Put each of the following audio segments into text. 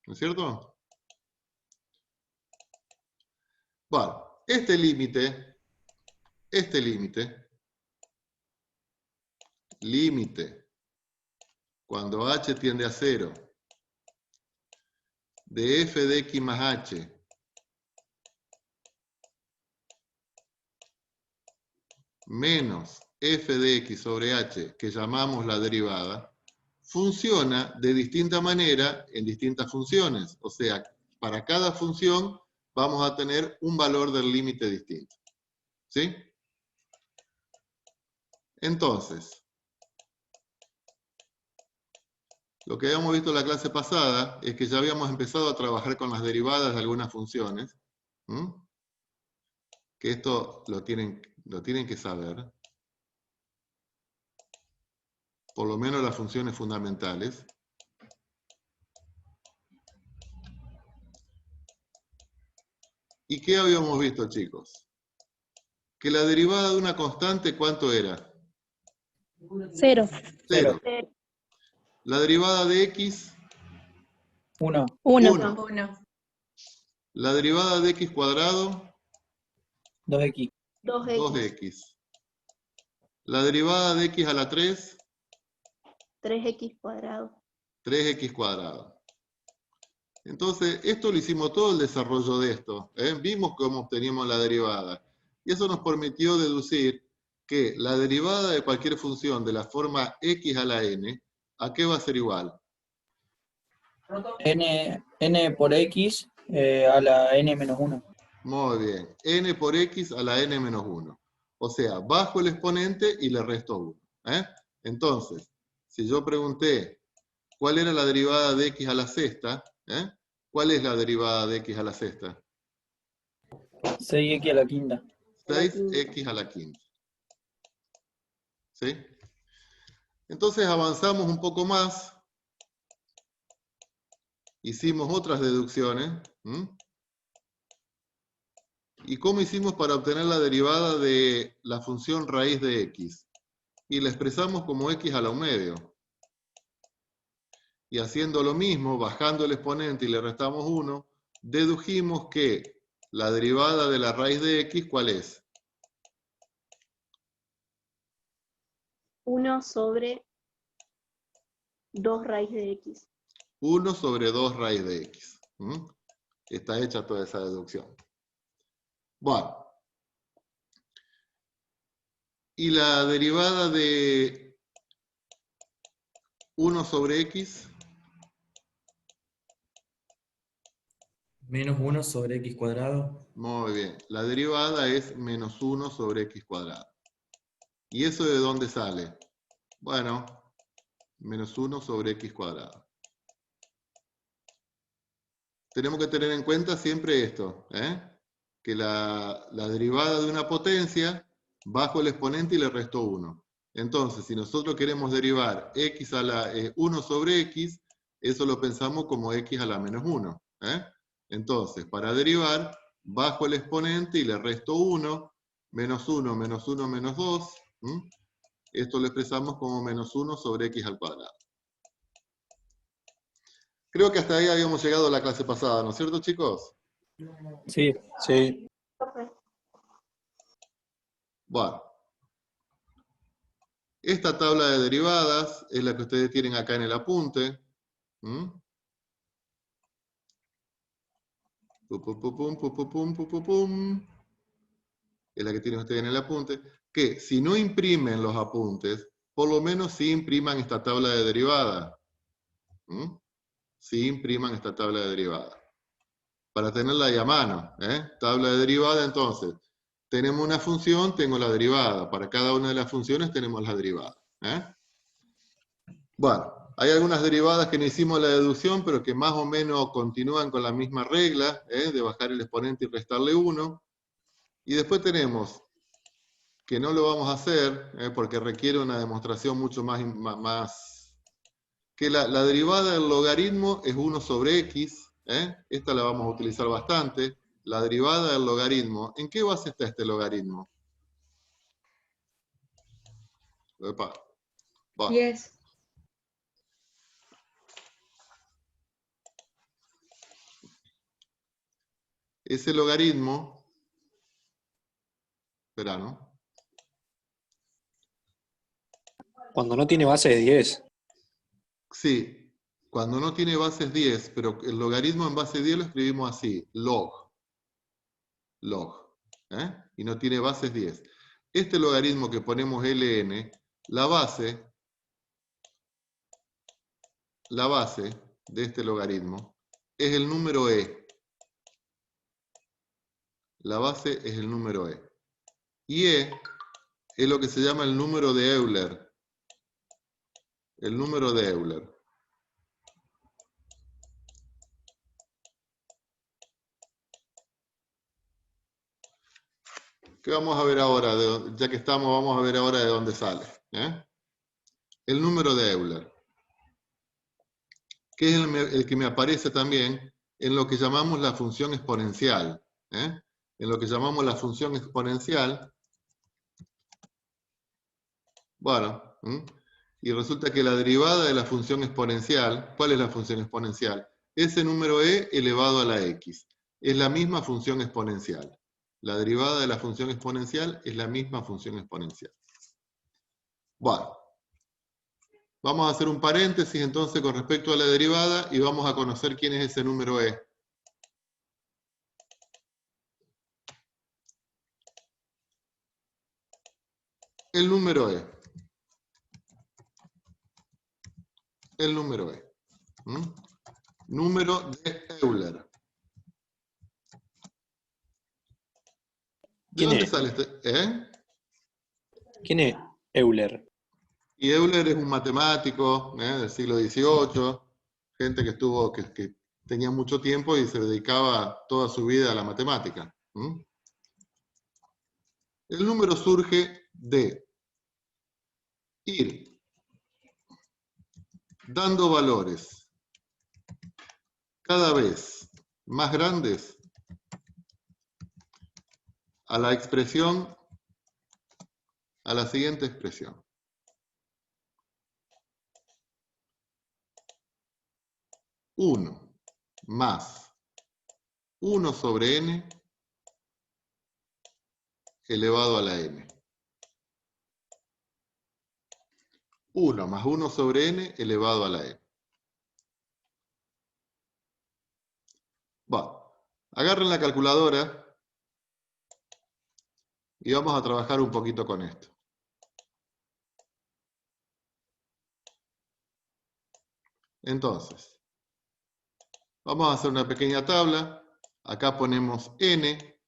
¿No es cierto? Bueno, este límite, cuando h tiende a 0, de f de x más h menos f de x sobre h, que llamamos la derivada, funciona de distinta manera en distintas funciones. O sea, para cada función vamos a tener un valor del límite distinto. ¿Sí? Entonces, lo que habíamos visto en la clase pasada es que ya habíamos empezado a trabajar con las derivadas de algunas funciones. Que esto lo tienen que saber. Por lo menos las funciones fundamentales. ¿Y qué habíamos visto, chicos? Que la derivada de una constante, ¿cuánto era? 0. 0. La derivada de x, 1. 1. La derivada de x cuadrado, 2x. 2x. La derivada de x a la 3, 3x cuadrado. 3x cuadrado. Entonces, esto lo hicimos todo el desarrollo de esto. Vimos cómo obteníamos la derivada. Y eso nos permitió deducir que la derivada de cualquier función de la forma x a la n, ¿a qué va a ser igual? N por x a la n menos 1. Muy bien. N por x a la n menos 1. O sea, bajo el exponente y le resto 1. Entonces, si yo pregunté cuál era la derivada de x a la sexta, ¿cuál es la derivada de x a la sexta? 6x a la quinta. 6x a la quinta. ¿Sí? Entonces avanzamos un poco más. Hicimos otras deducciones. ¿Y cómo hicimos para obtener la derivada de la función raíz de x? Y la expresamos como x a la 1/2. Y haciendo lo mismo, bajando el exponente y le restamos 1, dedujimos que la derivada de la raíz de x, ¿cuál es? 1 sobre 2 raíz de x. 1 sobre 2 raíz de x. Está hecha toda esa deducción. Bueno. Y la derivada de 1 sobre x. Menos 1 sobre x cuadrado. Muy bien. La derivada es menos 1 sobre x cuadrado. ¿Y eso de dónde sale? Bueno, menos 1 sobre x cuadrado. Tenemos que tener en cuenta siempre esto, que la derivada de una potencia, bajo el exponente y le resto 1. Entonces, si nosotros queremos derivar x a la 1 sobre x, eso lo pensamos como x a la menos 1. Entonces, para derivar, bajo el exponente y le resto 1, menos 1, menos 1, menos 2. Esto lo expresamos como menos 1 sobre x al cuadrado. Creo que hasta ahí habíamos llegado a la clase pasada, ¿no es cierto, chicos? Sí. Sí. Bueno. Esta tabla de derivadas es la que ustedes tienen acá en el apunte. Pum, pum, pum, pum, pum, pum, pum, pum. Es la que tienen ustedes en el apunte. Que si no imprimen los apuntes, por lo menos sí impriman esta tabla de derivadas. Sí impriman esta tabla de derivadas. Para tenerla ahí a mano. Tabla de derivada, entonces. Tenemos una función, tengo la derivada. Para cada una de las funciones tenemos la derivada. Bueno, hay algunas derivadas que no hicimos la deducción, pero que más o menos continúan con la misma regla, de bajar el exponente y restarle 1. Y después tenemos, que no lo vamos a hacer, porque requiere una demostración mucho más que la derivada del logaritmo es 1 sobre x. Esta la vamos a utilizar bastante. La derivada del logaritmo. ¿En qué base está este logaritmo? Epa. Bueno. 10. ese logaritmo, espera, ¿no? Cuando no tiene base de 10. Sí, cuando no tiene bases 10, pero el logaritmo en base 10 lo escribimos así, log, ¿eh? Y no tiene bases 10. Este logaritmo que ponemos ln, la base de este logaritmo es el número e. La base es el número e. Y e es lo que se llama el número de Euler. El número de Euler. ¿Qué vamos a ver ahora? Ya que estamos, vamos a ver ahora de dónde sale. El número de Euler, que es el que me aparece también en lo que llamamos la función exponencial. En lo que llamamos la función exponencial, bueno, y resulta que la derivada de la función exponencial, ¿cuál es la función exponencial? Ese número e elevado a la x. Es la misma función exponencial. La derivada de la función exponencial es la misma función exponencial. Bueno, vamos a hacer un paréntesis entonces con respecto a la derivada y vamos a conocer quién es ese número e. El número e. El número e. Número de Euler. ¿De ¿Quién dónde es? sale este? ¿Quién es Euler? Y Euler es un matemático del siglo XVIII, gente que estuvo, que tenía mucho tiempo y se dedicaba toda su vida a la matemática. El número surge de ir dando valores cada vez más grandes a la expresión, a la siguiente expresión. 1 más 1 sobre n elevado a la n. 1 más 1 sobre n elevado a la n. Bueno, agarren la calculadora y vamos a trabajar un poquito con esto. Entonces, vamos a hacer una pequeña tabla. Acá ponemos n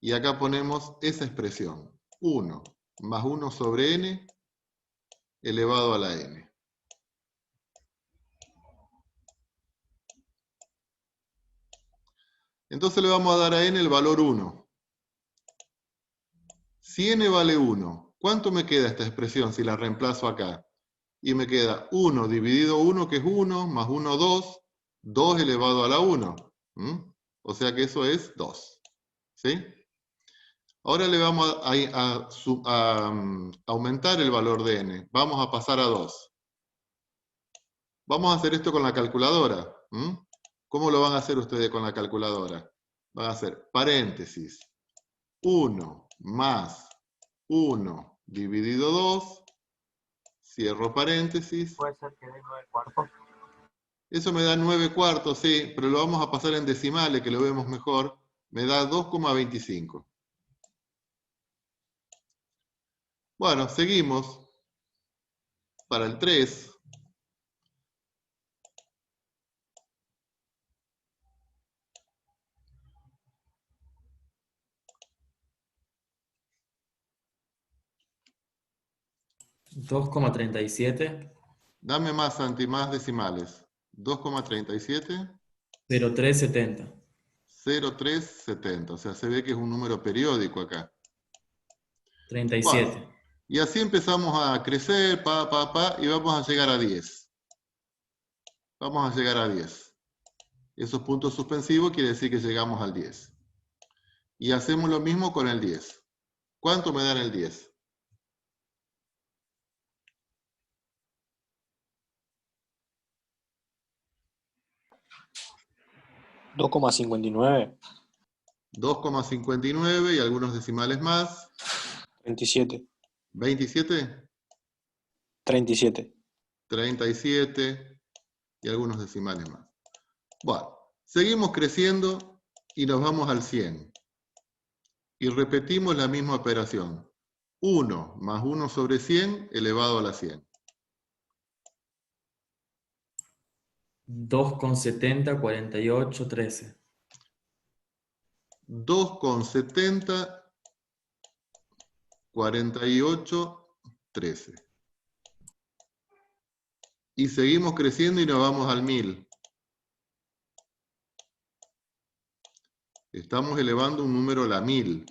y acá ponemos esa expresión. 1 más 1 sobre n elevado a la n. Entonces le vamos a dar a n el valor 1. Si n vale 1, ¿cuánto me queda esta expresión si la reemplazo acá? Y me queda 1 dividido 1, que es 1, más 1, 2, 2 elevado a la 1. O sea que eso es 2. ¿Sí? Ahora le vamos a aumentar el valor de n. Vamos a pasar a 2. Vamos a hacer esto con la calculadora. ¿Cómo lo van a hacer ustedes con la calculadora? Van a hacer paréntesis. 1 más 1 dividido 2. Cierro paréntesis. Puede ser que dé 9 cuartos. Eso me da 9 cuartos, sí, pero lo vamos a pasar en decimales, que lo vemos mejor. Me da 2,25. Bueno, seguimos. Para el 3. $2,37. Dame más, Santi, más decimales. 2,37. 0370. 0,370. O sea, se ve que es un número periódico acá. 37. Bueno, y así empezamos a crecer, y vamos a llegar a 10. Vamos a llegar a 10. Esos puntos suspensivos quiere decir que llegamos al 10. Y hacemos lo mismo con el 10. ¿Cuánto me dan el 10? 2,59. 2,59 y algunos decimales más. 37. ¿27? 37. 37 y algunos decimales más. Bueno, seguimos creciendo y nos vamos al 100. Y repetimos la misma operación. 1 más 1 sobre 100 elevado a la 100. 2,70, 48, 13. 2,70, 48, 13. Y seguimos creciendo y nos vamos al 1000. Estamos elevando un número a la 1000.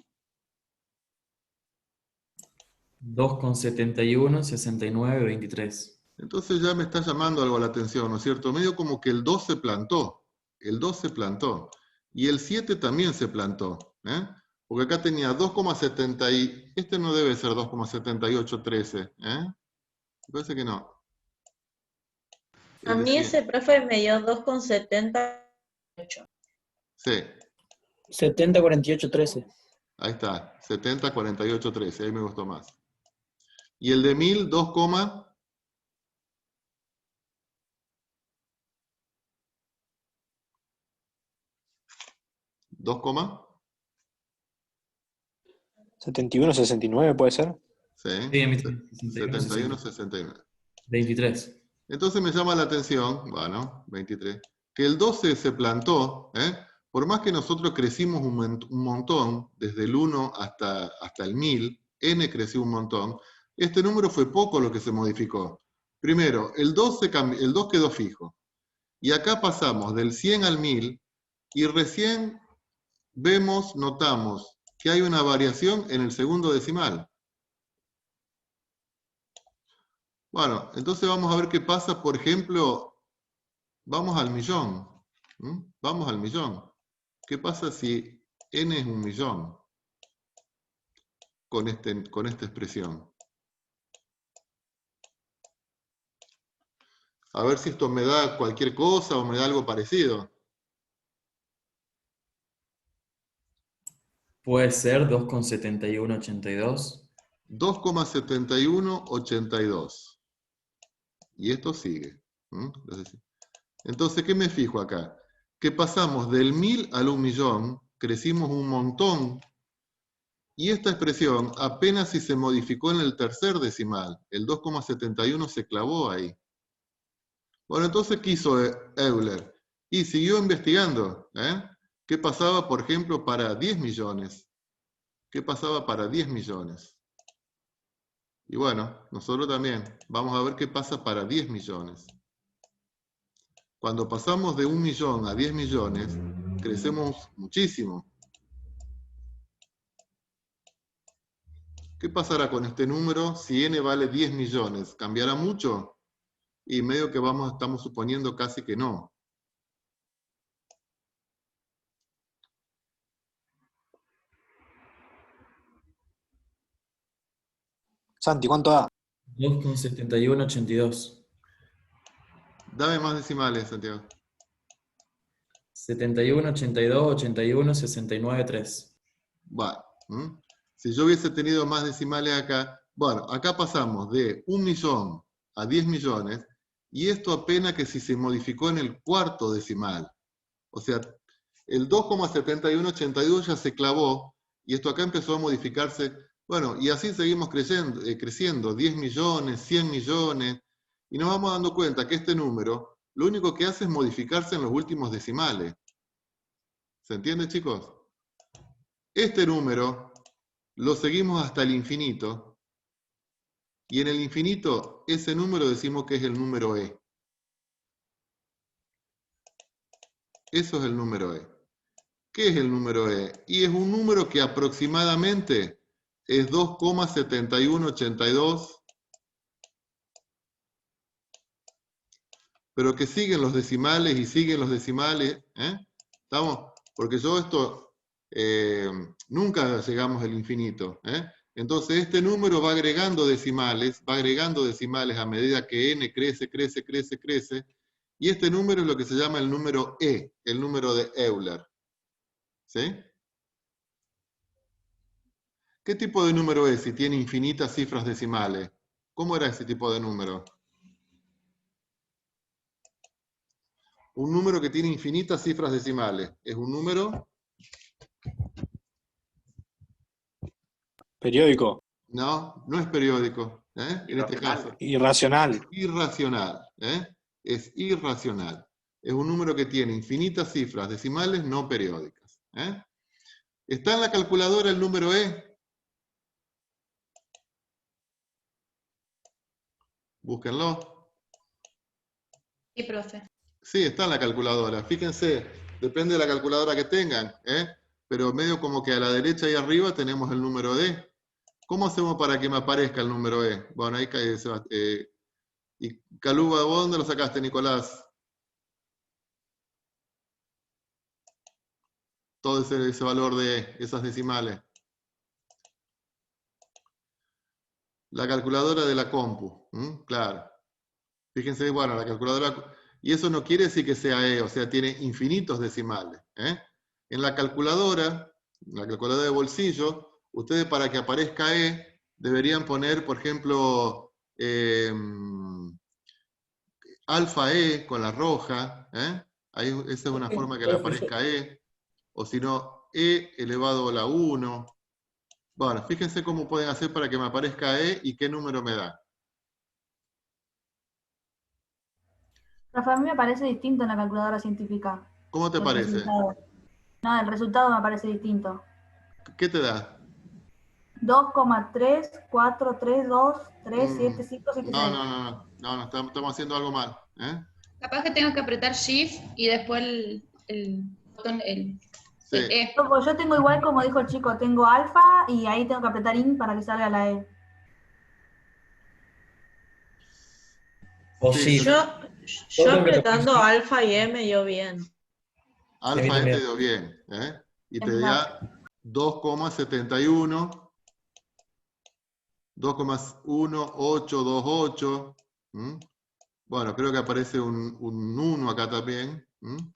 2,71, 69, 23. Entonces ya me está llamando algo la atención, ¿no es cierto? Medio como que el 2 se plantó. El 2 se plantó. Y el 7 también se plantó. Porque acá tenía 2,70 y... Este no debe ser 2,7813. Me parece que no. A mí ese profe me dio 2,78. Sí. 70, 48, 13. Ahí está. 70, 48, 13. Ahí me gustó más. Y el de 1000, 2, 2, 71, 69 puede ser. sí. Sí, a mí 71, 69. 23. Entonces me llama la atención, bueno, 23, que el 12 se plantó, por más que nosotros crecimos un montón, desde el 1 hasta el 1000, n creció un montón, este número fue poco lo que se modificó. Primero, el 2 quedó fijo. Y acá pasamos del 100 al 1000 y recién notamos que hay una variación en el segundo decimal. Bueno, entonces vamos a ver qué pasa, por ejemplo, vamos al millón. Vamos al millón. ¿Qué pasa si n es 1.000.000 con esta expresión? A ver si esto me da cualquier cosa o me da algo parecido. Puede ser 2,71, 82. 2,7182. Y esto sigue. Entonces, ¿qué me fijo acá? Que pasamos del 1000 al 1.000.000, crecimos un montón, y esta expresión apenas si se modificó en el tercer decimal. El 2,71 se clavó ahí. Bueno, entonces, ¿qué hizo Euler? Y siguió investigando. ¿Qué pasaba, por ejemplo, para 10 millones? ¿Qué pasaba para 10 millones? Y bueno, nosotros también. Vamos a ver qué pasa para 10 millones. Cuando pasamos de 1.000.000 a 10 millones, crecemos muchísimo. ¿Qué pasará con este número si n vale 10 millones? ¿Cambiará mucho? Y medio que estamos suponiendo casi que no. Santi, ¿cuánto da? 2,71, 82. Dame más decimales, Santiago. 71, 82, 81, 69, 3. Bueno, si yo hubiese tenido más decimales acá, bueno, acá pasamos de 1.000.000 a 10 millones, y esto apenas que si se modificó en el cuarto decimal. O sea, el 2,7182 ya se clavó, y esto acá empezó a modificarse. Bueno, y así seguimos creciendo, 10 millones, 100 millones, y nos vamos dando cuenta que este número, lo único que hace es modificarse en los últimos decimales. ¿Se entiende, chicos? Este número lo seguimos hasta el infinito, y en el infinito ese número decimos que es el número e. Eso es el número e. ¿Qué es el número e? Y es un número que aproximadamente es 2,7182, pero que siguen los decimales y siguen los decimales. ¿Estamos? Porque yo esto, nunca llegamos al infinito. Entonces este número va agregando decimales a medida que n crece, crece, crece, crece, y este número es lo que se llama el número e, el número de Euler. ¿Sí? ¿Qué tipo de número es si tiene infinitas cifras decimales? ¿Cómo era ese tipo de número? Un número que tiene infinitas cifras decimales. ¿Es un número? Periódico. No, no es periódico. En este caso. Irracional. Irracional. Es irracional. Es un número que tiene infinitas cifras decimales no periódicas. ¿Está en la calculadora el número E? Búsquenlo. Sí, profe. Sí, está en la calculadora. Fíjense, depende de la calculadora que tengan, pero medio como que a la derecha y arriba tenemos el número D. ¿Cómo hacemos para que me aparezca el número E? Bueno, ahí cae y Caluba, ¿vos dónde lo sacaste, Nicolás? Todo ese valor de esas decimales. La calculadora de la compu, claro. Fíjense, bueno, la calculadora... Y eso no quiere decir que sea E, o sea, tiene infinitos decimales. En la calculadora de bolsillo, ustedes para que aparezca E, deberían poner, por ejemplo, alfa E con la roja. Ahí, esa es una forma que le aparezca E. O si no, E elevado a la 1. Bueno, fíjense cómo pueden hacer para que me aparezca E y qué número me da. Profe, a mí me parece distinto en la calculadora científica. ¿Cómo te parece? Resultado. No, el resultado me parece distinto. ¿Qué te da? 2,343237576. No, estamos haciendo algo mal. Capaz que tengo que apretar Shift y después el botón, Sí. el E. Pues yo tengo igual como dijo el chico, tengo alfa y ahí tengo que apretar IN para que salga la E. O Sí, sí. Yo apretando alfa y E me dio bien. Alfa E te dio bien. Y te da 2,71. 2,1828. Bueno, creo que aparece un 1 acá también.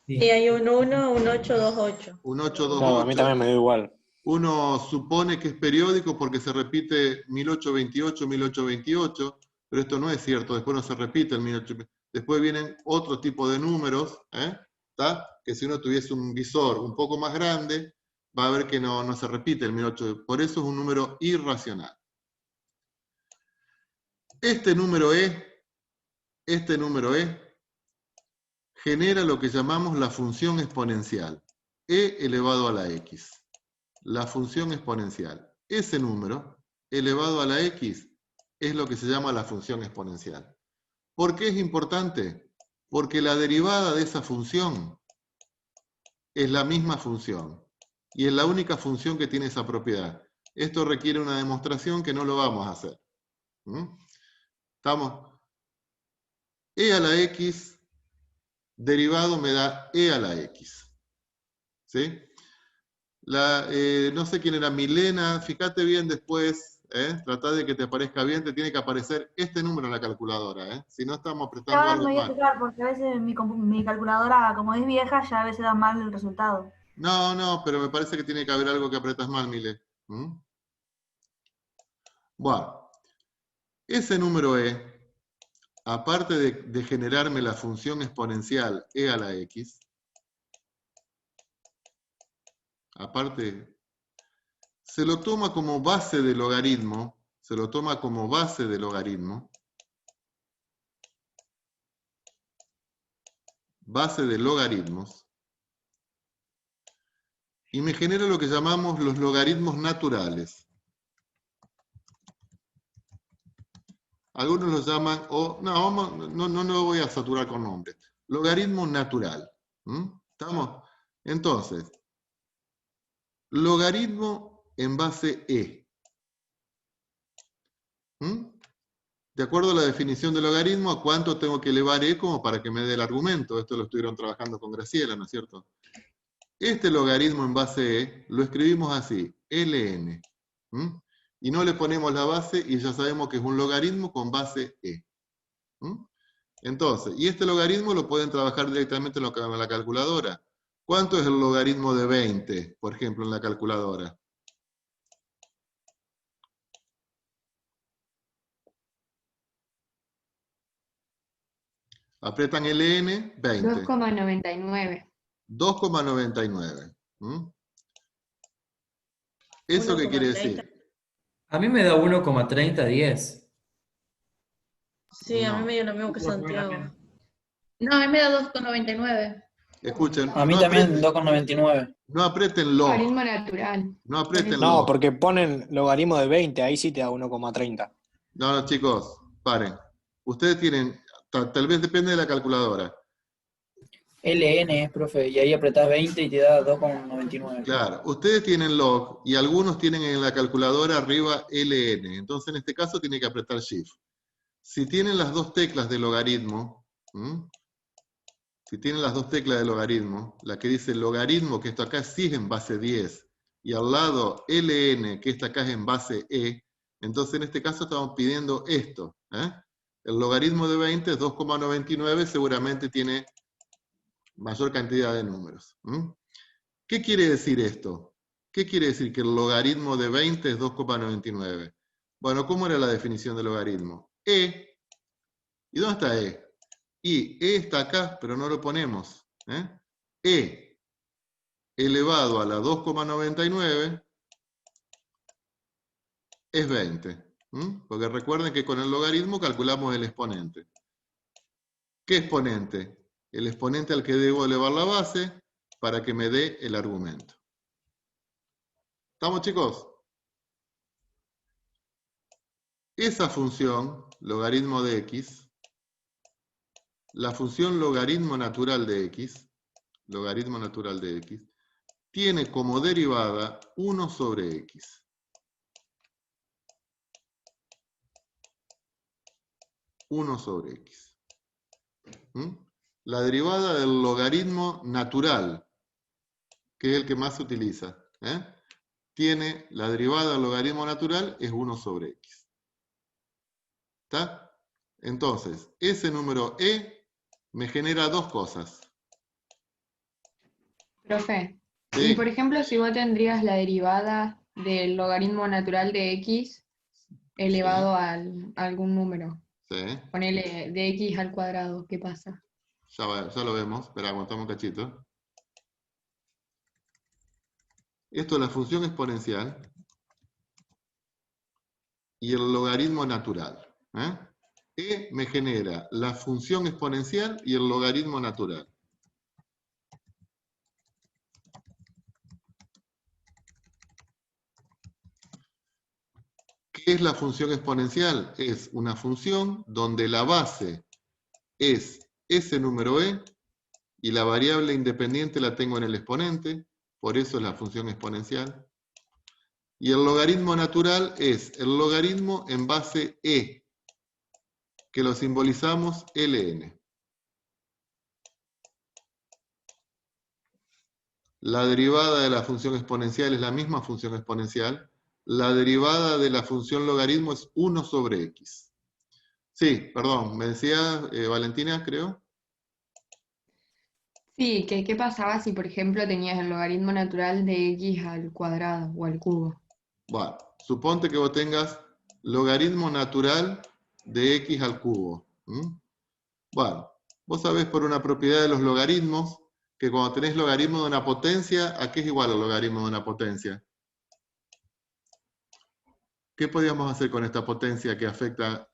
Y hay un 1, un 828. Un 828. Claro, a mí también me dio igual. Uno supone que es periódico porque se repite 1828, 1828, pero esto no es cierto, después no se repite el 1828. Después vienen otro tipo de números, que si uno tuviese un visor un poco más grande, va a ver que no se repite el 1828. Por eso es un número irracional. Este número E genera lo que llamamos la función exponencial, E elevado a la X. La función exponencial. Ese número elevado a la X es lo que se llama la función exponencial. ¿Por qué es importante? Porque la derivada de esa función es la misma función y es la única función que tiene esa propiedad. Esto requiere una demostración que no lo vamos a hacer. ¿Estamos? E a la X derivado me da E a la X. ¿Sí? No sé quién era Milena, fíjate bien después, trata de que te aparezca bien, te tiene que aparecer este número en la calculadora, si no estamos apretando Ahora algo me voy a mal. fijar porque a veces mi calculadora, como es vieja, ya a veces da mal el resultado. No, pero me parece que tiene que haber algo que apretas mal, Mile. Bueno, ese número E, aparte de generarme la función exponencial E a la X, aparte, se lo toma como base de logaritmo, base de logaritmos, y me genera lo que llamamos los logaritmos naturales. Algunos los llaman, no voy a saturar con nombres, logaritmo natural. ¿Estamos? Entonces, logaritmo en base E. De acuerdo a la definición de logaritmo, ¿a cuánto tengo que elevar E como para que me dé el argumento? Esto lo estuvieron trabajando con Graciela, ¿no es cierto? Este logaritmo en base E lo escribimos así, ln. Y no le ponemos la base y ya sabemos que es un logaritmo con base E. Entonces, y este logaritmo lo pueden trabajar directamente en la calculadora. ¿Cuánto es el logaritmo de 20, por ejemplo, en la calculadora? Apretan LN, 20. 2,99. 2,99. ¿Mm? ¿Eso qué quiere 1,30. decir? A mí me da 1,3010. Sí, a mí No. me dio lo mismo que Santiago. No, a mí me da 2,99. Escuchen, A mí también 2,99. no aprieten log. Logaritmo natural. No aprieten No, log. porque ponen logaritmo de 20, ahí sí te da 1,30. No, chicos, paren. Ustedes tienen, tal vez depende de la calculadora. LN, profe, y ahí apretás 20 y te da 2,99. Claro, ustedes tienen log y algunos tienen en la calculadora arriba LN. Entonces en este caso tiene que apretar Shift. Si tienen las dos teclas de logaritmo, si tienen las dos teclas de logaritmo, la que dice logaritmo, que esto acá sí es en base 10, y al lado LN, que esta acá es en base E, entonces en este caso estamos pidiendo esto. El logaritmo de 20 es 2,99, seguramente tiene mayor cantidad de números. ¿Qué quiere decir esto? ¿Qué quiere decir que el logaritmo de 20 es 2,99? Bueno, ¿cómo era la definición de logaritmo? E. ¿Y dónde está E? Y E está acá, pero no lo ponemos. E elevado a la 2,99 es 20. Porque recuerden que con el logaritmo calculamos el exponente. ¿Qué exponente? El exponente al que debo elevar la base para que me dé el argumento. ¿Estamos, chicos? Esa función, logaritmo de x, la función logaritmo natural de x, tiene como derivada 1 sobre x. La derivada del logaritmo natural, que es el que más se utiliza, tiene la derivada del logaritmo natural es 1 sobre x. ¿Está? Entonces, ese número E me genera dos cosas. Profe, Sí. y por ejemplo, si vos tendrías la derivada del logaritmo natural de x elevado a algún número, Sí. ponele de x al cuadrado, ¿qué pasa? Ya lo vemos. Espera, aguantamos un cachito. Esto es la función exponencial y el logaritmo natural. E me genera la función exponencial y el logaritmo natural. ¿Qué es la función exponencial? Es una función donde la base es ese número E y la variable independiente la tengo en el exponente, por eso es la función exponencial. Y el logaritmo natural es el logaritmo en base E, que lo simbolizamos LN. La derivada de la función exponencial es la misma función exponencial. La derivada de la función logaritmo es 1 sobre x. Sí, perdón, me decía Valentina, creo. Sí, ¿qué pasaba si por ejemplo tenías el logaritmo natural de x al cuadrado o al cubo? Bueno, suponte que vos tengas logaritmo natural de x al cubo. Bueno, vos sabés por una propiedad de los logaritmos que cuando tenés logaritmo de una potencia, ¿a qué es igual el logaritmo de una potencia? ¿Qué podríamos hacer con esta potencia que afecta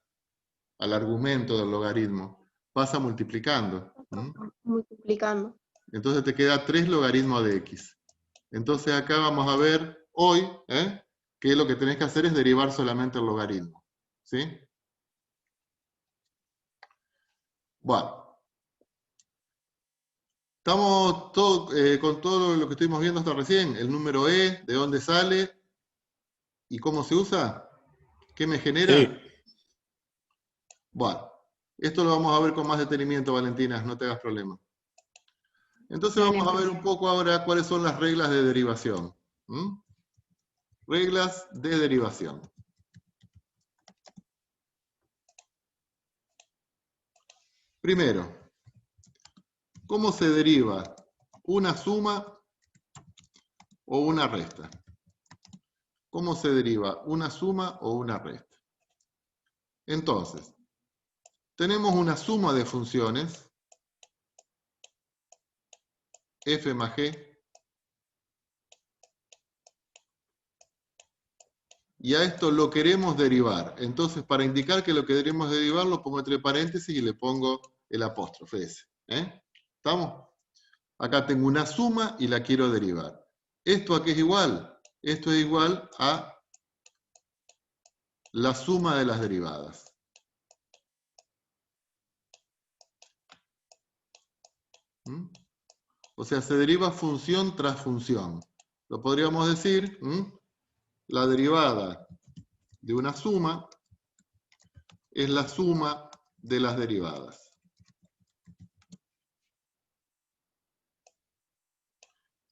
al argumento del logaritmo? Pasa multiplicando. Multiplicando. Entonces te queda 3 logaritmos de x. Entonces acá vamos a ver hoy que lo que tenés que hacer es derivar solamente el logaritmo. ¿Sí? Bueno. Estamos con todo lo que estuvimos viendo hasta recién. El número E, de dónde sale y cómo se usa. ¿Qué me genera? Sí. Bueno, esto lo vamos a ver con más detenimiento, Valentina, no te hagas problema. Entonces vamos a ver un poco ahora cuáles son las reglas de derivación. Reglas de derivación. Primero, ¿cómo se deriva una suma o una resta? ¿Cómo se deriva una suma o una resta? Entonces, tenemos una suma de funciones, f más g, y a esto lo queremos derivar. Entonces, para indicar que lo queremos derivar, lo pongo entre paréntesis y le pongo el apóstrofe S. ¿Estamos? Acá tengo una suma y la quiero derivar. ¿Esto a qué es igual? Esto es igual a la suma de las derivadas. O sea, se deriva función tras función. Lo podríamos decir, la derivada de una suma es la suma de las derivadas.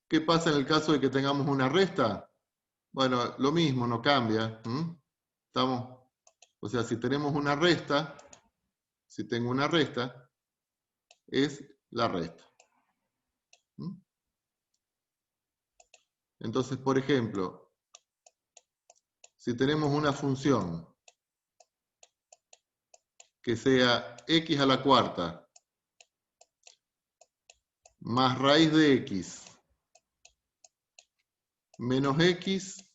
¿Qué pasa en el caso de que tengamos una resta? Bueno, lo mismo, no cambia. ¿Estamos? O sea, si tenemos una resta, si tengo una resta, es la resta. Entonces, por ejemplo, si tenemos una función que sea x a la cuarta más raíz de x menos x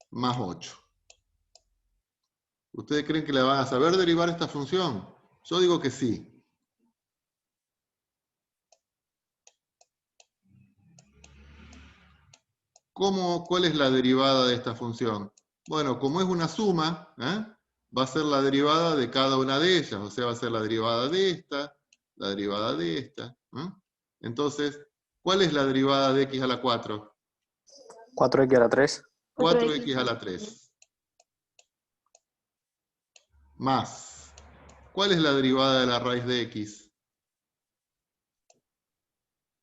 más 8. ¿Ustedes creen que le van a saber derivar esta función? Yo digo que sí. ¿Cuál es la derivada de esta función? Bueno, como es una suma, va a ser la derivada de cada una de ellas. O sea, va a ser la derivada de esta, la derivada de esta. Entonces, ¿cuál es la derivada de x a la 4? 4x a la 3. 4x a la 3. Más. ¿Cuál es la derivada de la raíz de x?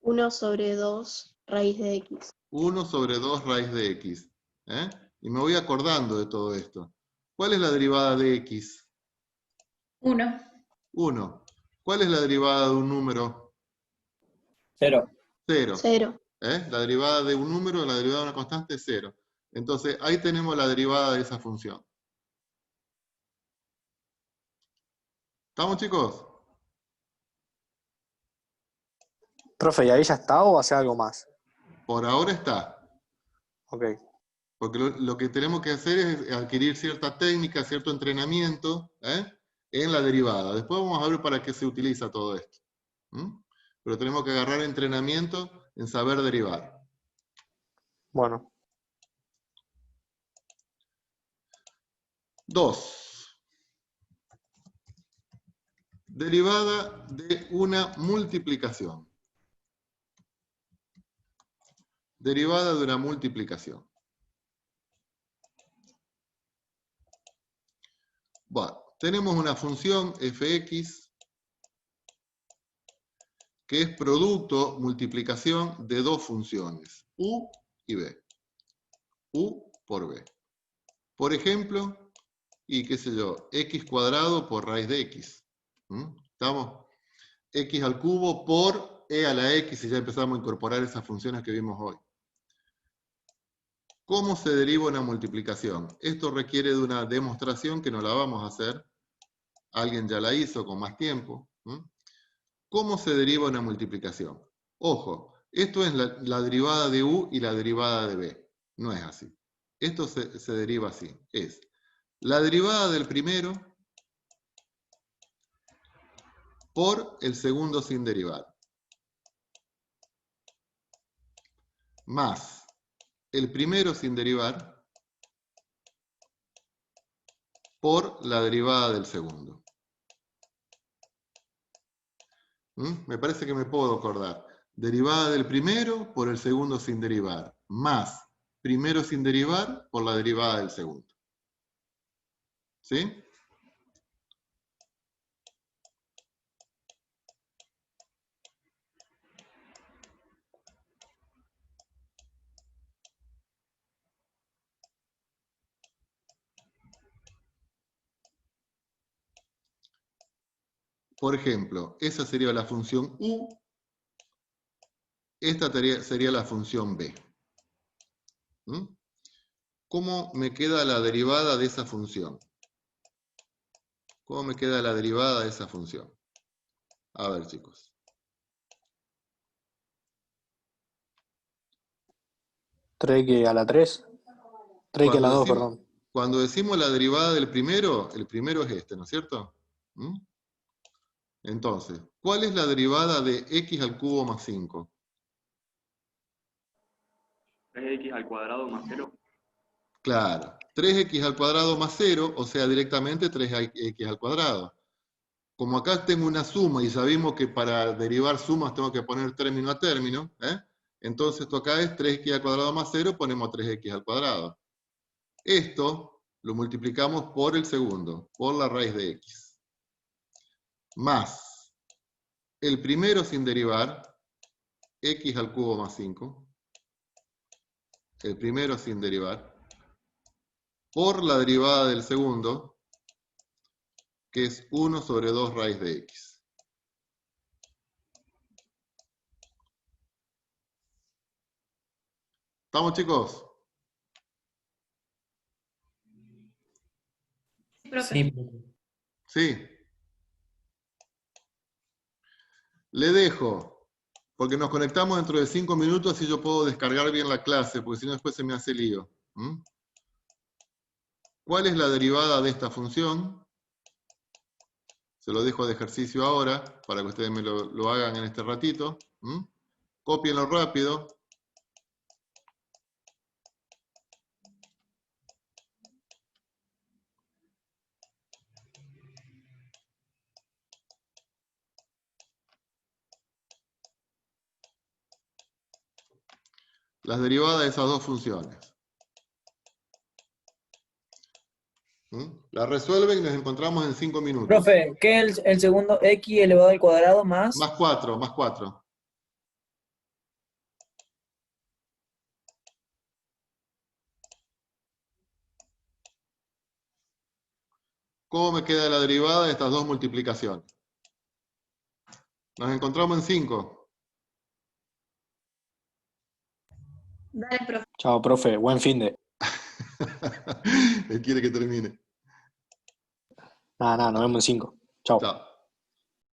1 sobre 2 raíz de x. 1 sobre 2 raíz de x. Y me voy acordando de todo esto. ¿Cuál es la derivada de x? 1. 1. ¿Cuál es la derivada de un número? 0. 0. 0. La derivada de un número, la derivada de una constante es 0. Entonces, ahí tenemos la derivada de esa función. ¿Estamos, chicos? Profe, ¿y ahí ya está o hace algo más? Por ahora está. Ok. Porque lo que tenemos que hacer es adquirir cierta técnica, cierto entrenamiento en la derivada. Después vamos a ver para qué se utiliza todo esto. Pero tenemos que agarrar entrenamiento en saber derivar. Bueno. 2. Derivada de una multiplicación. Derivada de una multiplicación. Bueno, tenemos una función fx que es producto, multiplicación de dos funciones, u y b. U por b. Por ejemplo, y qué sé yo, x cuadrado por raíz de x. ¿Estamos? X al cubo por e a la x, y ya empezamos a incorporar esas funciones que vimos hoy. ¿Cómo se deriva una multiplicación? Esto requiere de una demostración que no la vamos a hacer. Alguien ya la hizo con más tiempo. ¿Cómo se deriva una multiplicación? Ojo, esto es la derivada de u y la derivada de b. No es así. Esto se deriva así. Es la derivada del primero por el segundo sin derivar. Más el primero sin derivar por la derivada del segundo. Me parece que me puedo acordar. Derivada del primero por el segundo sin derivar. Más primero sin derivar por la derivada del segundo. ¿Sí? Por ejemplo, esa sería la función u, esta sería la función b. ¿Cómo me queda la derivada de esa función? ¿Cómo me queda la derivada de esa función? A ver, chicos. 3x a la 3. 3x a la 2, perdón. Cuando decimos la derivada del primero, el primero es este, ¿no es cierto? ¿Mm? Entonces, ¿cuál es la derivada de x al cubo más 5? 3x al cuadrado más 0. Claro, 3x al cuadrado más 0, o sea, directamente 3x al cuadrado. Como acá tengo una suma y sabemos que para derivar sumas tengo que poner término a término, entonces esto acá es 3x al cuadrado más 0, ponemos 3x al cuadrado. Esto lo multiplicamos por el segundo, por la raíz de x. Más el primero sin derivar, x al cubo más 5. El primero sin derivar. Por la derivada del segundo, que es 1 sobre 2 raíz de x. ¿Estamos, chicos? Profe. Sí, profe. Sí. Le dejo, porque nos conectamos dentro de 5 minutos, así yo puedo descargar bien la clase, porque si no después se me hace lío. ¿Cuál es la derivada de esta función? Se lo dejo de ejercicio ahora, para que ustedes me lo hagan en este ratito. Cópienlo rápido. Las derivadas de esas dos funciones. La resuelven y nos encontramos en 5 minutos. Profe, ¿qué es el segundo x elevado al cuadrado más? Más 4, más 4. ¿Cómo me queda la derivada de estas dos multiplicaciones? Nos encontramos en 5. Dale, profe. Chao, profe. Buen fin de. Él quiere que termine. Nada, nos vemos en 5. Chao. Chao.